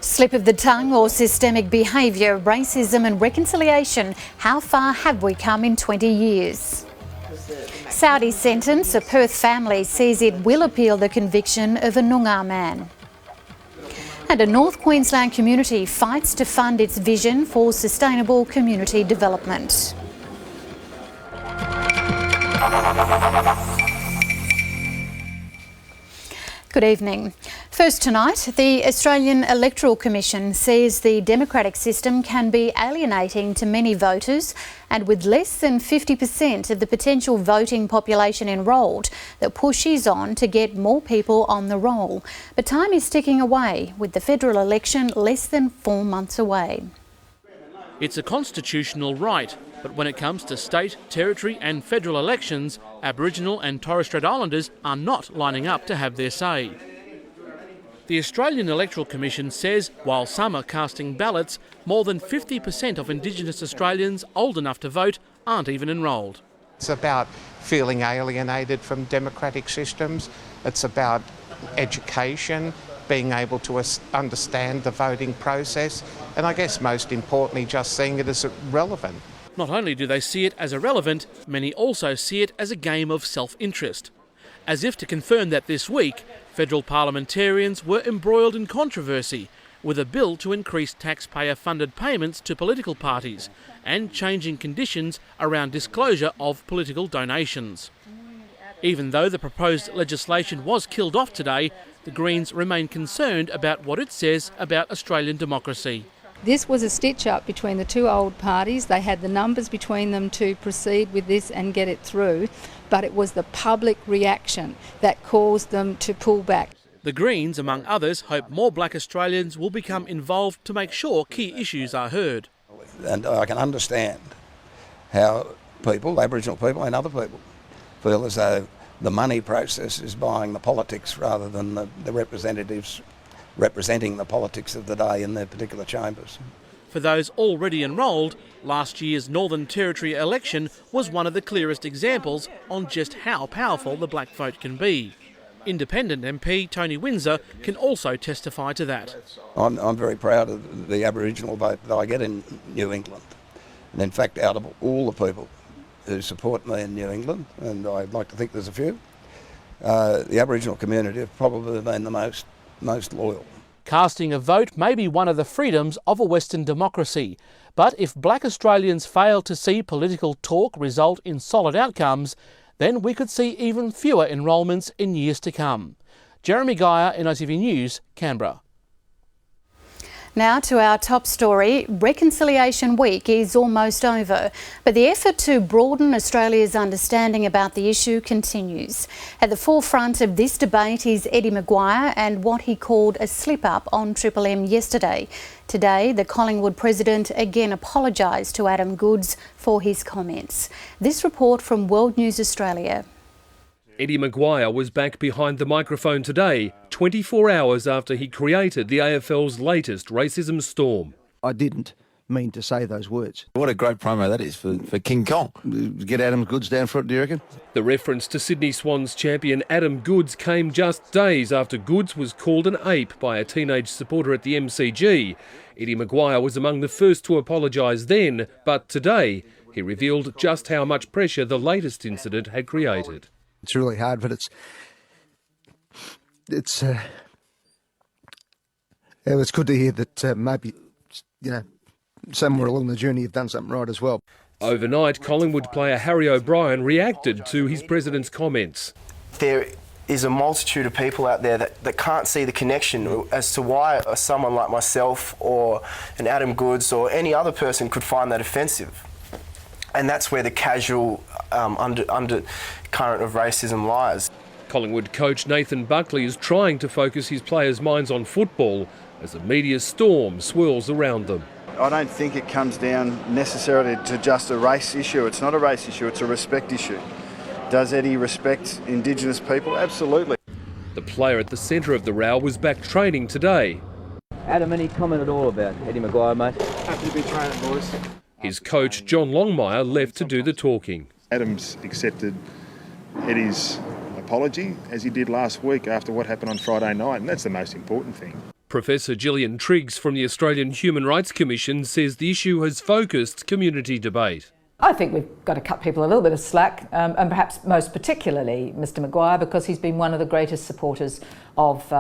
Slip of the tongue or systemic behaviour, racism and reconciliation. How far have we come in 20 years? Saudi sentence, a Perth family says it will appeal the conviction of a Noongar man. And a North Queensland community fights to fund its vision for sustainable community development. Good evening. First tonight, the Australian Electoral Commission says the democratic system can be alienating to many voters, and with less than 50% of the potential voting population enrolled, the push is on to get more people on the roll. But time is ticking away, with the federal election less than 4 months away. It's a constitutional right, but when it comes to state, territory and federal elections, Aboriginal and Torres Strait Islanders are not lining up to have their say. The Australian Electoral Commission says while some are casting ballots, more than 50% of Indigenous Australians old enough to vote aren't even enrolled. It's about feeling alienated from democratic systems. It's about education, being able to understand the voting process, and I guess most importantly just seeing it as relevant. Not only do they see it as irrelevant, many also see it as a game of self-interest. As if to confirm that this week, federal parliamentarians were embroiled in controversy with a bill to increase taxpayer-funded payments to political parties and changing conditions around disclosure of political donations. Even though the proposed legislation was killed off today, the Greens remain concerned about what it says about Australian democracy. This was a stitch-up between the two old parties. They had the numbers between them to proceed with this and get it through, but it was the public reaction that caused them to pull back. The Greens, among others, hope more black Australians will become involved to make sure key issues are heard. And I can understand how people, Aboriginal people and other people, feel as though the money process is buying the politics rather than the representatives representing the politics of the day in their particular chambers. For those already enrolled, last year's Northern Territory election was one of the clearest examples on just how powerful the black vote can be. Independent MP Tony Windsor can also testify to that. I'm very proud of the Aboriginal vote that I get in New England. And in fact, out of all the people who support me in New England, and I'd like to think there's a few, the Aboriginal community have probably been the most loyal. Casting a vote may be one of the freedoms of a Western democracy, but if black Australians fail to see political talk result in solid outcomes, then we could see even fewer enrolments in years to come. Jeremy Maguire, NITV News, Canberra. Now to our top story. Reconciliation Week is almost over, but the effort to broaden Australia's understanding about the issue continues. At the forefront of this debate is Eddie Maguire and what he called a slip-up on Triple M yesterday. Today, the Collingwood president again apologised to Adam Goodes for his comments. This report from World News Australia. Eddie Maguire was back behind the microphone today, 24 hours after he created the AFL's latest racism storm. I didn't mean to say those words. What a great promo that is for King Kong. Get Adam Goodes down for it, do you reckon? The reference to Sydney Swans champion Adam Goodes came just days after Goodes was called an ape by a teenage supporter at the MCG. Eddie Maguire was among the first to apologise then, but today he revealed just how much pressure the latest incident had created. It's really hard, but it's good to hear that maybe, somewhere along the journey you've done something right as well. Overnight, Collingwood player Harry O'Brien reacted to his president's comments. There is a multitude of people out there that can't see the connection as to why someone like myself or an Adam Goodes or any other person could find that offensive. And that's where the casual undercurrent of racism lies. Collingwood coach Nathan Buckley is trying to focus his players' minds on football as a media storm swirls around them. I don't think it comes down necessarily to just a race issue. It's not a race issue, it's a respect issue. Does Eddie respect Indigenous people? Absolutely. The player at the centre of the row was back training today. Adam, any comment at all about Eddie Maguire, mate? Happy to be training, boys. His coach, John Longmire, left to do the talking. Adam's accepted Eddie's apology, as he did last week after what happened on Friday night, and that's the most important thing. Professor Gillian Triggs from the Australian Human Rights Commission says the issue has focused community debate. I think we've got to cut people a little bit of slack, and perhaps most particularly Mr Maguire, because he's been one of the greatest supporters of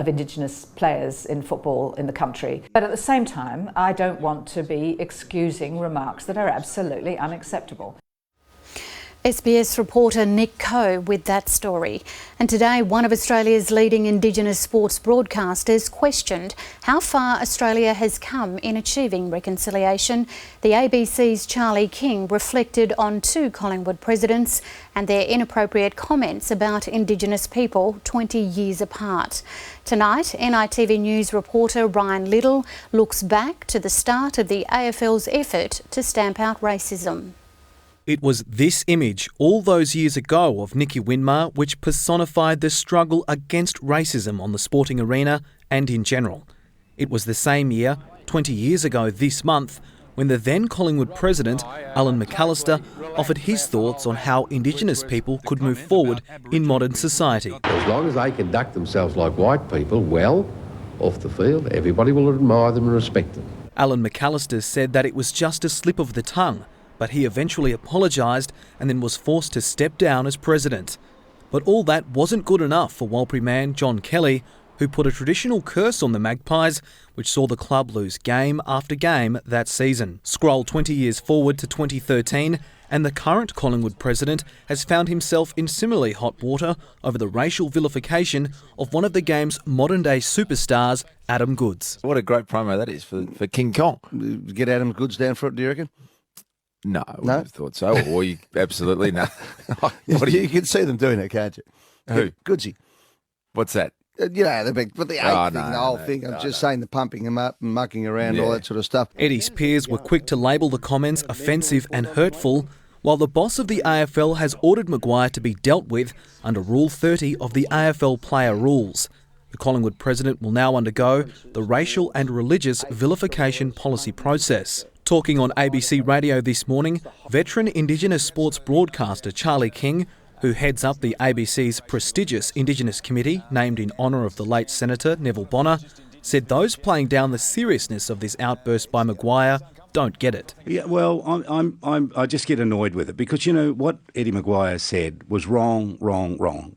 Indigenous players in football in the country. But at the same time, I don't want to be excusing remarks that are absolutely unacceptable. SBS reporter Nick Coe with that story. And today, one of Australia's leading Indigenous sports broadcasters questioned how far Australia has come in achieving reconciliation. The ABC's Charlie King reflected on two Collingwood presidents and their inappropriate comments about Indigenous people 20 years apart. Tonight, NITV News reporter Ryan Little looks back to the start of the AFL's effort to stamp out racism. It was this image all those years ago of Nicky Winmar which personified the struggle against racism on the sporting arena and in general. It was the same year, 20 years ago this month, when the then Collingwood president, Alan McAllister, offered his thoughts on how Indigenous people could move forward in modern society. As long as they conduct themselves like white people well off the field, everybody will admire them and respect them. Alan McAllister said that it was just a slip of the tongue, but he eventually apologised and then was forced to step down as president. But all that wasn't good enough for Warlpiri man John Kelly, who put a traditional curse on the Magpies, which saw the club lose game after game that season. Scroll 20 years forward to 2013, and the current Collingwood president has found himself in similarly hot water over the racial vilification of one of the game's modern-day superstars, Adam Goodes. What a great promo that is for King Kong. Get Adam Goodes down for it, do you reckon? No, I wouldn't have thought so. Or you absolutely no. You can see them doing it, can't you? Who? Goodsy. What's that? You know, the whole thing. I'm just saying the pumping him up and mucking around, all that sort of stuff. Eddie's peers were quick to label the comments offensive and hurtful, while the boss of the AFL has ordered Maguire to be dealt with under Rule 30 of the AFL player rules. The Collingwood president will now undergo the racial and religious vilification policy process. Talking on ABC Radio this morning, veteran Indigenous sports broadcaster Charlie King, who heads up the ABC's prestigious Indigenous committee named in honour of the late Senator Neville Bonner, said those playing down the seriousness of this outburst by Maguire don't get it. Yeah, well, I just get annoyed with it because, you know, what Eddie Maguire said was wrong.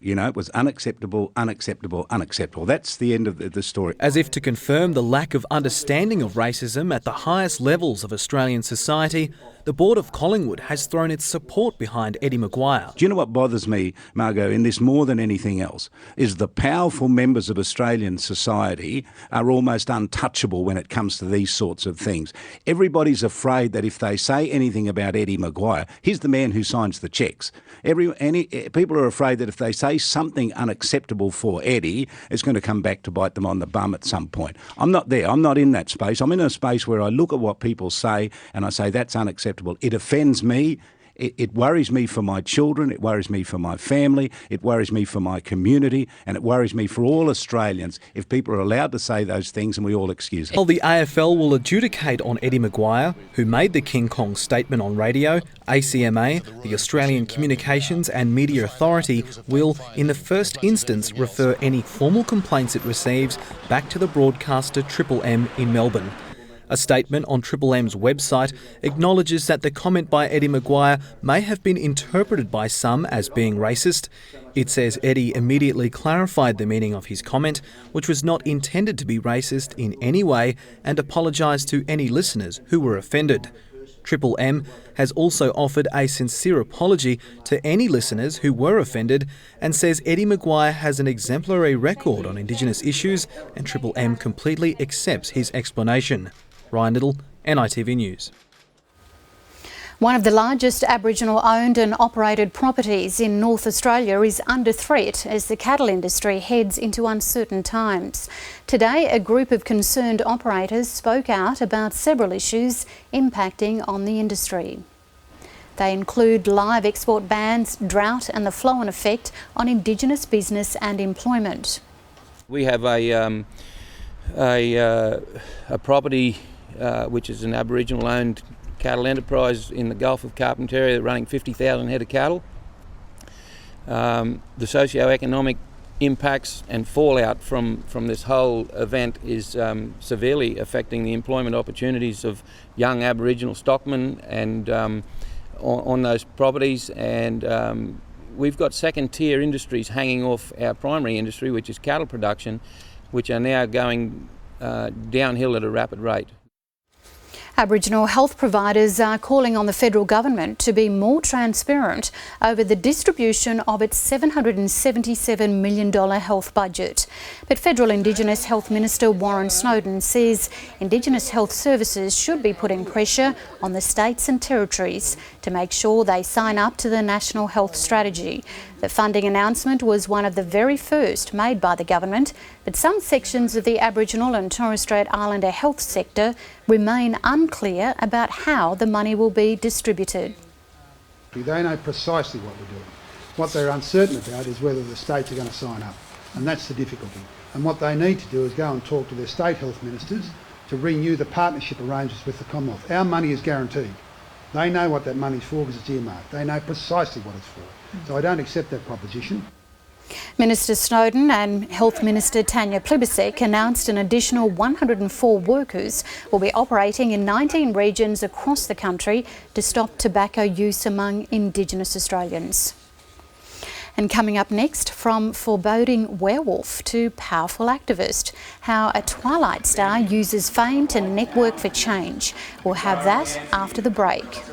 You know, it was unacceptable. That's the end of the story. As if to confirm the lack of understanding of racism at the highest levels of Australian society, the board of Collingwood has thrown its support behind Eddie Maguire. Do you know what bothers me, Margot, in this more than anything else, is the powerful members of Australian society are almost untouchable when it comes to these sorts of things. Everybody's afraid that if they say anything about Eddie Maguire, he's the man who signs the cheques. People are afraid that if they say something unacceptable for Eddie, it's going to come back to bite them on the bum at some point. I'm not there. I'm not in that space. I'm in a space where I look at what people say and I say that's unacceptable. It offends me. It worries me for my children, it worries me for my family, it worries me for my community, and it worries me for all Australians if people are allowed to say those things and we all excuse it. Well, the AFL will adjudicate on Eddie Maguire, who made the King Kong statement on radio. ACMA, the Australian Communications and Media Authority, will, in the first instance, refer any formal complaints it receives back to the broadcaster Triple M in Melbourne. A statement on Triple M's website acknowledges that the comment by Eddie Maguire may have been interpreted by some as being racist. It says Eddie immediately clarified the meaning of his comment, which was not intended to be racist in any way, and apologised to any listeners who were offended. Triple M has also offered a sincere apology to any listeners who were offended and says Eddie Maguire has an exemplary record on Indigenous issues and Triple M completely accepts his explanation. Ryan Little, NITV News. One of the largest Aboriginal owned and operated properties in North Australia is under threat as the cattle industry heads into uncertain times. Today, a group of concerned operators spoke out about several issues impacting on the industry. They include live export bans, drought and the flow-on effect on Indigenous business and employment. We have a property which is an Aboriginal owned cattle enterprise in the Gulf of Carpentaria, running 50,000 head of cattle. The socio-economic impacts and fallout from this whole event is severely affecting the employment opportunities of young Aboriginal stockmen and on those properties, and we've got second-tier industries hanging off our primary industry, which is cattle production, which are now going downhill at a rapid rate. Aboriginal health providers are calling on the federal government to be more transparent over the distribution of its $777 million health budget. But Federal Indigenous Health Minister Warren Snowden says Indigenous health services should be putting pressure on the states and territories to make sure they sign up to the National Health Strategy. The funding announcement was one of the very first made by the government, but some sections of the Aboriginal and Torres Strait Islander health sector remain unclear about how the money will be distributed. They know precisely what we're doing. What they're uncertain about is whether the states are going to sign up, and that's the difficulty. And what they need to do is go and talk to their state health ministers to renew the partnership arrangements with the Commonwealth. Our money is guaranteed. They know what that money's for because it's earmarked. They know precisely what it's for. So I don't accept that proposition. Minister Snowden and Health Minister Tanya Plibersek announced an additional 104 workers will be operating in 19 regions across the country to stop tobacco use among Indigenous Australians. And coming up next, from foreboding werewolf to powerful activist, how a Twilight star uses fame to network for change. We'll have that after the break.